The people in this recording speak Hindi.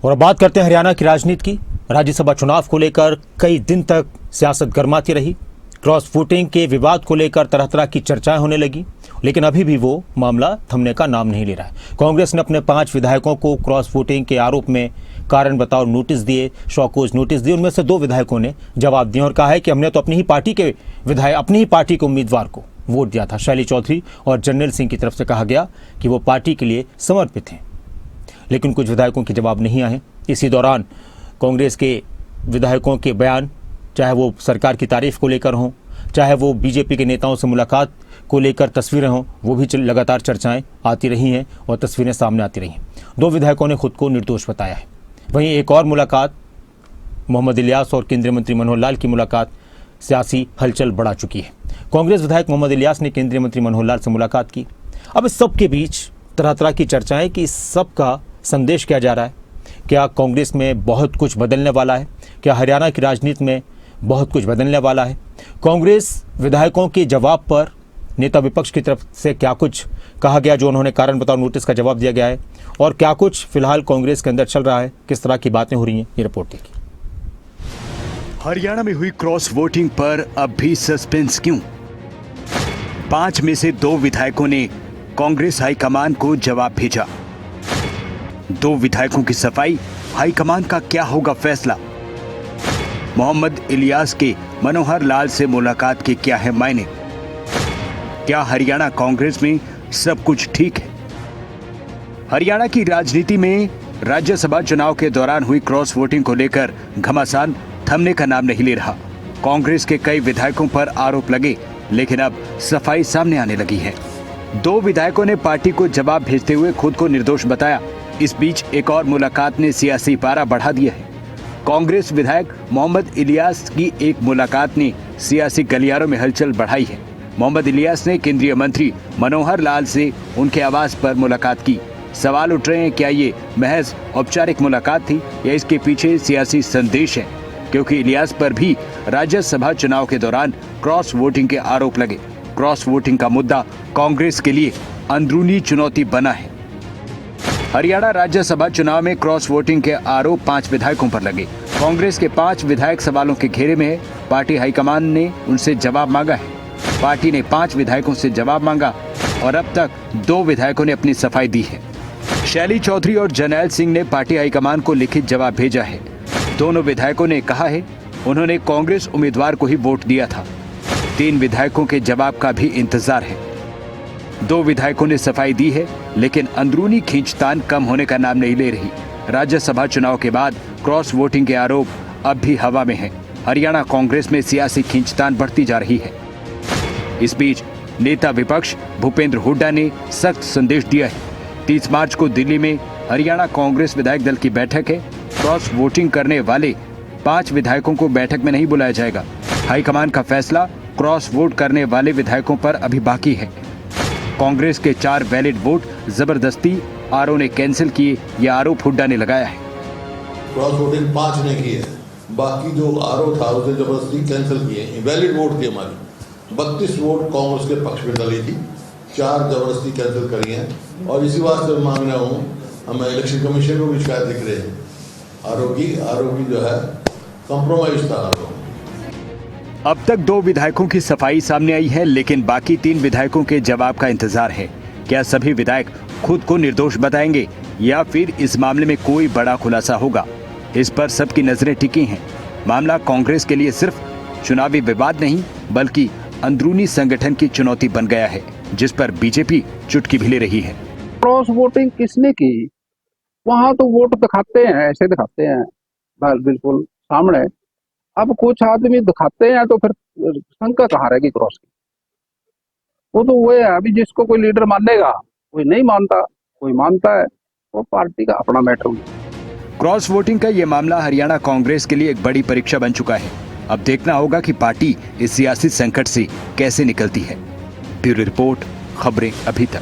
और अब बात करते हैं हरियाणा की राजनीति की। राज्यसभा चुनाव को लेकर कई दिन तक सियासत गर्माती रही। क्रॉस वोटिंग के विवाद को लेकर तरह तरह की चर्चाएं होने लगी, लेकिन अभी भी वो मामला थमने का नाम नहीं ले रहा है। कांग्रेस ने अपने 5 विधायकों को क्रॉस वोटिंग के आरोप में कारण बताओ नोटिस दिए, शॉकोज नोटिस दिए। उनमें से 2 विधायकों ने जवाब दिया और कहा है कि हमने तो अपनी ही पार्टी के उम्मीदवार को वोट दिया था। शैली चौधरी और जर्नैल सिंह की तरफ से कहा गया कि वो पार्टी के लिए समर्पित हैं, लेकिन कुछ विधायकों के जवाब नहीं आए। इसी दौरान कांग्रेस के विधायकों के बयान, चाहे वो सरकार की तारीफ को लेकर हों, चाहे वो बीजेपी के नेताओं से मुलाकात को लेकर तस्वीरें हों, वो भी लगातार चर्चाएं आती रही हैं और तस्वीरें सामने आती रही हैं। 2 विधायकों ने खुद को निर्दोष बताया है। वहीं एक और मुलाकात, मोहम्मद इलियास और केंद्रीय मंत्री मनोहर लाल की मुलाकात, सियासी हलचल बढ़ा चुकी है। कांग्रेस विधायक मोहम्मद इलियास ने केंद्रीय मंत्री मनोहर लाल से मुलाकात की। अब इस सब के बीच तरह तरह की चर्चाएं कि इस सब का संदेश क्या जा रहा है। क्या कांग्रेस में बहुत कुछ बदलने वाला है? क्या हरियाणा की राजनीति में बहुत कुछ बदलने वाला है? कांग्रेस विधायकों के जवाब पर नेता विपक्ष की तरफ से क्या कुछ कहा गया, जो उन्होंने कारण बताओ नोटिस का जवाब दिया गया है, और क्या कुछ फिलहाल कांग्रेस के अंदर चल रहा है, किस तरह की बातें हो रही हैं, ये रिपोर्ट देखिए। हरियाणा में हुई क्रॉस वोटिंग पर अब भी सस्पेंस क्यों? 5 में से 2 विधायकों ने कांग्रेस हाईकमान को जवाब भेजा। 2 विधायकों की सफाई, हाईकमान का क्या होगा फैसला? मोहम्मद इलियास के मनोहर लाल से मुलाकात के क्या है मायने? क्या हरियाणा कांग्रेस में सब कुछ ठीक है? हरियाणा की राजनीति में राज्यसभा चुनाव के दौरान हुई क्रॉस वोटिंग को लेकर घमासान थमने का नाम नहीं ले रहा। कांग्रेस के कई विधायकों पर आरोप लगे, लेकिन अब सफाई सामने आने लगी है। 2 विधायकों ने पार्टी को जवाब भेजते हुए खुद को निर्दोष बताया। इस बीच एक और मुलाकात ने सियासी पारा बढ़ा दिया है। कांग्रेस विधायक मोहम्मद इलियास की एक मुलाकात ने सियासी गलियारों में हलचल बढ़ाई है। मोहम्मद इलियास ने केंद्रीय मंत्री मनोहर लाल से उनके आवास पर मुलाकात की। सवाल उठ रहे हैं, क्या ये महज औपचारिक मुलाकात थी या इसके पीछे सियासी संदेश है? क्योंकि इलियास पर भी राज्यसभा चुनाव के दौरान क्रॉस वोटिंग के आरोप लगे। क्रॉस वोटिंग का मुद्दा कांग्रेस के लिए अंदरूनी चुनौती बना है। हरियाणा राज्यसभा चुनाव में क्रॉस वोटिंग के आरोप 5 विधायकों पर लगे। कांग्रेस के 5 विधायक सवालों के घेरे में है। पार्टी हाईकमान ने उनसे जवाब मांगा है। पार्टी ने 5 विधायकों से जवाब मांगा और अब तक 2 विधायकों ने अपनी सफाई दी है। शैली चौधरी और जर्नैल सिंह ने पार्टी हाईकमान को लिखित जवाब भेजा है। दोनों विधायकों ने कहा है उन्होंने कांग्रेस उम्मीदवार को ही वोट दिया था। 3 विधायकों के जवाब का भी इंतजार है। 2 विधायकों ने सफाई दी है, लेकिन अंदरूनी खींचतान कम होने का नाम नहीं ले रही। राज्यसभा चुनाव के बाद क्रॉस वोटिंग के आरोप अब भी हवा में है। हरियाणा कांग्रेस में सियासी खींचतान बढ़ती जा रही है। इस बीच नेता विपक्ष भूपेंद्र हुड्डा ने सख्त संदेश दिया है। 30 मार्च को दिल्ली में हरियाणा कांग्रेस विधायक दल की बैठक है। क्रॉस वोटिंग करने वाले 5 विधायकों को बैठक में नहीं बुलाया जाएगा। हाईकमान का फैसला क्रॉस वोट करने वाले विधायकों पर अभी बाकी है। कांग्रेस के 4 वैलिड वोट जबरदस्ती आरओ ने कैंसिल किए, यह आरोप हुड्डा ने लगाया है। क्रॉस वोटिंग 5 ने की है, बाकी जो आरओ था उसे जबरदस्ती कैंसिल किए। वैलिड वोट थी हमारी, 32 वोट कांग्रेस के पक्ष में डली थी, 4 जबरदस्ती कैंसिल करी हैं। और इसी वास्ते मैं मांग रहा हूँ, हम इलेक्शन कमीशन को भी शिकायत लिख रहे हैं। आरओ की जो है कॉम्प्रोमाइज था आरओ। अब तक 2 विधायकों की सफाई सामने आई है, लेकिन बाकी 3 विधायकों के जवाब का इंतजार है। क्या सभी विधायक खुद को निर्दोष बताएंगे या फिर इस मामले में कोई बड़ा खुलासा होगा? इस पर सबकी नजरें टिकी हैं। मामला कांग्रेस के लिए सिर्फ चुनावी विवाद नहीं, बल्कि अंदरूनी संगठन की चुनौती बन गया है, जिस पर बीजेपी चुटकी भी ले रही है। क्रॉस वोटिंग किसने की? वहां तो वोट दिखाते हैं, ऐसे दिखाते हैं बस बिल्कुल सामने। अब कुछ आदमी दिखाते हैं तो फिर शंका कहाँ रहेगी क्रॉस की? वो तो वो है, अभी जिसको कोई लीडर मानेगा, कोई नहीं मानता, कोई मानता है, वो पार्टी का अपना मैटर है। क्रॉस वोटिंग का ये मामला हरियाणा कांग्रेस के लिए एक बड़ी परीक्षा बन चुका है। अब देखना होगा कि पार्टी इस सियासी संकट से कैसे निकलती है। ब्यूरो रिपोर्ट, खबरें अभी तक।